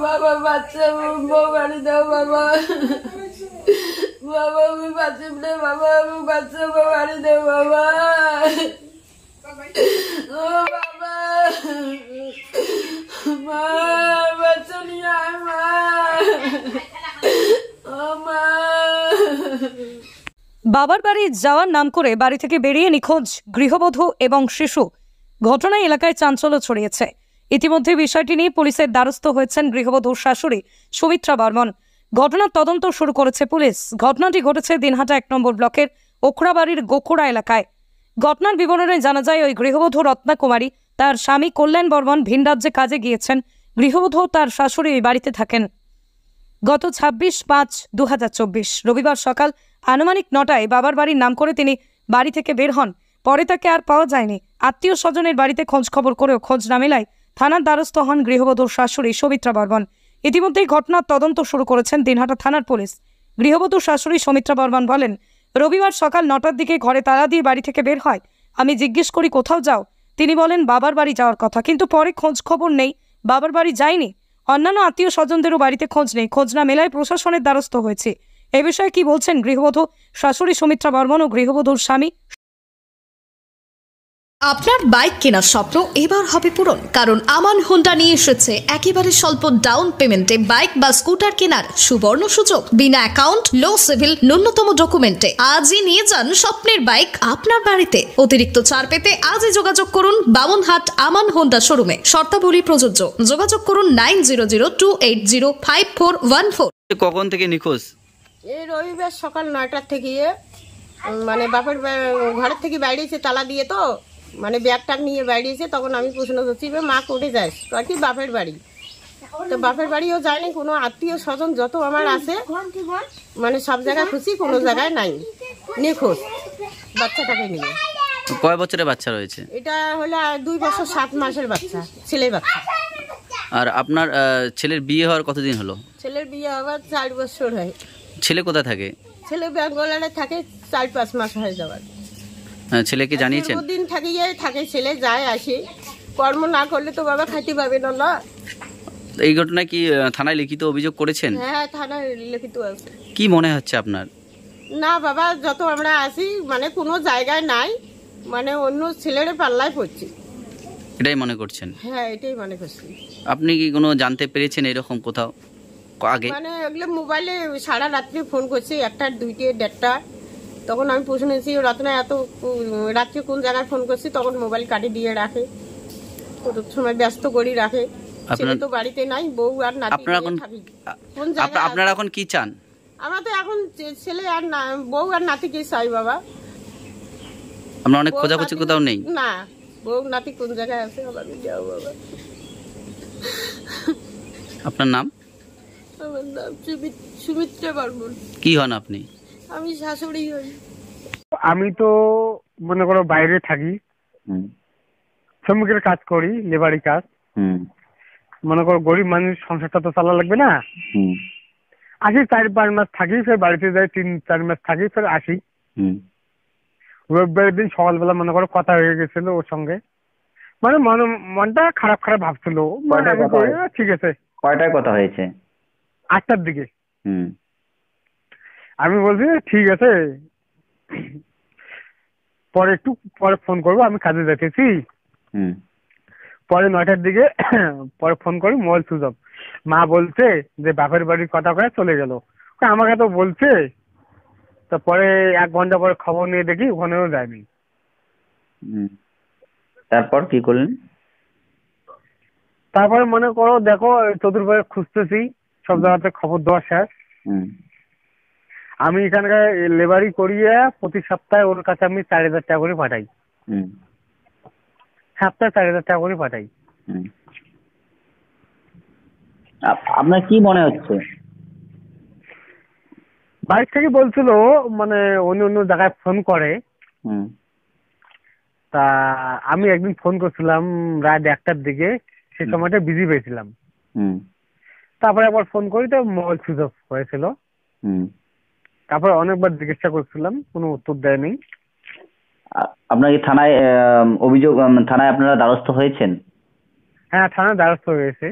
বাবা বাচ্চা বউ বাড়ি দাও বাবা, বাবা আমি বাচ্চা না বাবা, আমি বাচ্চা বউ বাড়ি দাও বাবা, ও বাবা মা বাচ্চা নিয়ে আয় মা, ও মা। বাবার বাড়ি যাওয়ার নাম করে বাড়ি থেকে বেরিয়ে নিখোঁজ গৃহবধূ এবং শিশু। ঘটনায় এলাকায় চাঞ্চল্য ছড়িয়েছে। ইতিমধ্যে বিষয়টি নিয়ে পুলিশের দ্বারস্থ হয়েছেন গৃহবধূর শাশুড়ি সুমিত্রা বর্মন। ঘটনার তদন্ত শুরু করেছে পুলিশ। ঘটনাটি ঘটেছে দিনহাটা 1 নম্বর ব্লকের ওখরাবাড়ির গোখরা এলাকায়। ঘটনার বিবরণে জানা যায়, ওই গৃহবধূ রত্না কুমারী তার স্বামী কল্যাণ বর্মন ভিন রাজ্যে কাজে গিয়েছেন। গৃহবধূ তার শাশুড়ি ওই বাড়িতে থাকেন। গত 26/5/2024 রবিবার সকাল আনুমানিক 9টায় বাবার বাড়ির নাম করে তিনি বাড়ি থেকে বের হন। পরে তাকে আর পাওয়া যায়নি। আত্মীয় স্বজনের বাড়িতে খোঁজ খবর করেও খোঁজ না মেলায় থানার দ্বারস্থ হন গৃহবধূর শাশুড়ি সুমিত্রা বর্মন। ইতিমধ্যেই ঘটনার তদন্ত শুরু করেছেন দিনহাটা থানার পুলিশ। গৃহবধূর শাশুড়ি সুমিত্রা বর্মন বলেন, রবিবার সকাল 9টার দিকে ঘরে তালা দিয়ে বাড়ি থেকে বের হয়। আমি জিজ্ঞেস করি কোথাও যাও, তিনি বলেন বাবার বাড়ি যাওয়ার কথা, কিন্তু পরে খোঁজ খবর নেই, বাবার বাড়ি যায়নি। অন্যান্য আত্মীয় স্বজনদেরও বাড়িতে খোঁজ নেই। খোঁজ না মেলায় প্রশাসনের দ্বারস্থ হয়েছে। এ বিষয়ে কি বলছেন গৃহবধূ শাশুড়ি সুমিত্রা বর্মন ও গৃহবধূর স্বামী? আপনার বাইক কেনার স্বপ্ন এবার হবে পূরণ, কারণ আমান হোন্ডা নিয়ে এসেছে একেবারে স্বল্প ডাউন পেমেন্টে বাইক বা স্কুটার কেনার সুবর্ণ সুযোগ। বিনা অ্যাকাউন্ট, লো সিভিল, ন্যূনতম ডকুমেন্টে আজই নিয়ে যান স্বপ্নের বাইক আপনার বাড়িতে। অতিরিক্ত ছাড় পেতে আজই যোগাযোগ করুন বামনহাট আমান হোন্ডা শোরুমে। শর্তাবলী প্রযোজ্য। যোগাযোগ করুন 9002805414। কখন থেকে নিখোঁজ? এই রবিবার সকাল 9টার থেকে, মানে বাপের ঘরের থেকে বাইরেছে তালা দিয়ে, তো মানে ব্যাগ ট্যাগ নিয়ে বাইরেছে। তখন আমি প্রশ্ন করছি, মা কোটে যাস? কি বাপের বাড়ি। তো বাপের বাড়িও যায়নি। কোনো আত্মীয় স্বজন যত আমার আছে, মানে সব জায়গায় খুশি, কোনো জায়গায় নাই, নিখোঁজ বাচ্চাটাকে নিয়ে। কয় বছরের বাচ্চা রয়েছে? এটা হলো 2 বছর 7 মাসের বাচ্চা, ছেলে বাচ্চা। আর আপনার ছেলের বিয়ে হওয়ার কতদিন হলো? ছেলের বিয়ে হওয়ার 4 বছর হয়। ছেলে কোথায় থাকে? ছেলে বেঙ্গলে থাকে, 4-5 মাস হয়ে যাওয়ার। ছেলেকে জানিয়েছেন? দিন থাকে ছেলে, যায় আসে, কর্ম না করলে তো বাবা খাইতে পাবে না। এই ঘটনায় কি থানায় লিখিত অভিযোগ করেছেন? হ্যাঁ, থানায় লিখিত আছে। কি মনে হচ্ছে আপনার? না বাবা, যত আমরা আসি মানে কোনো জায়গায় নাই, মানে অন্য ছেলের পাল্লায় পড়ছি, এটাই মনে করছেন? হ্যাঁ, এটাই মনে করছি। আপনি কি কোনো জানতে পেরেছেন এরকম কোথাও আগে? মানে এগুলো মোবাইলে সারা রাত্রি ফোন করছে, 1টা 2টে 1:30। তখন আমি শুনেছি রত্না এত রাত্রে কোন জায়গায় ফোন করছি, তখন মোবাইল কাটি দিয়ে রাখে, কত সময় ব্যস্ত করি রাখে। ছেলে তো বাড়িতে নাই, বউ আর নাতি। আপনারা এখন কি চান? আমরা তো এখন ছেলে আর বউ আর নাতিকে চাই বাবা। আমরা অনেক খোঁজাখুঁজি কোথাও নেই না, বউ নাতি কোন জায়গায় আছে আমাকে যাও বাবা। আপনার নাম? আমার নাম সুমিত্রা বর্মন। কি হন আপনি? আমি শাশুড়ি হই। আমি তো মনে করো বাইরে থাকি, শ্রমিকের কাজ করি, লেবারি কাজ। মনে করো গরিব মানুষ, সংসারটা তো চালা লাগবে না। আসি 4-5 মাস থাকি, ফের বাড়িতে যাই, 3-4 মাস থাকি, ফের আসি। রবিবারের দিন সকালবেলা মনে করো কথা হয়ে গেছিল ওর সঙ্গে, মানে মনটা খারাপ খারাপ ভাবছিল। ঠিক আছে। কয়টায় কথা হয়েছে? 8টার দিকে। আমি বলছি ঠিক আছে, পরে একটু পরে ফোন করবো, আমি কাজে যেতেছি। পরে 9টার দিকে পরে ফোন করি, মোবাইল সুইচ অফ। মা বলছে যে বাপের বাড়ির কথা কয়ে চলে গেল। আমাকে তো বলছে। তো পরে 1 ঘন্টা পরে খবর নিয়ে দেখি ওখানেও যায়নি। তারপর কি করলেন? তারপরে মনে করো দেখো চতুর্পাশে খুঁজতেছি, সব জায়গাতে খবর দেওয়া শেষ। আমি এখানকার লেবারি করিয়ে প্রতি সপ্তাহে ওর কাছে আমি 4000 টাকা করে পাঠাই। সপ্তাহে 4000 টাকা করে পাঠাই। আপনার কি মনে হচ্ছে? বাড়ি থেকে বলছিল মানে অন্য অন্য জায়গায় ফোন করে। তা আমি একদিন ফোন করছিলাম রাত 1টার দিকে, সে সময়টা বিজি পেয়েছিলাম। তারপরে আবার ফোন করি তো মোবাইল সুইচ অফ হয়েছিল। তারপরে অনেকবার জিজ্ঞাসা করছিলাম, কোনো উত্তর দেয়নি। আপনার কি থানায় অভিযোগ, থানায় আপনারা দ্বারস্থ হয়েছেন? হ্যাঁ, থানায় দ্বারস্থ হয়েছে।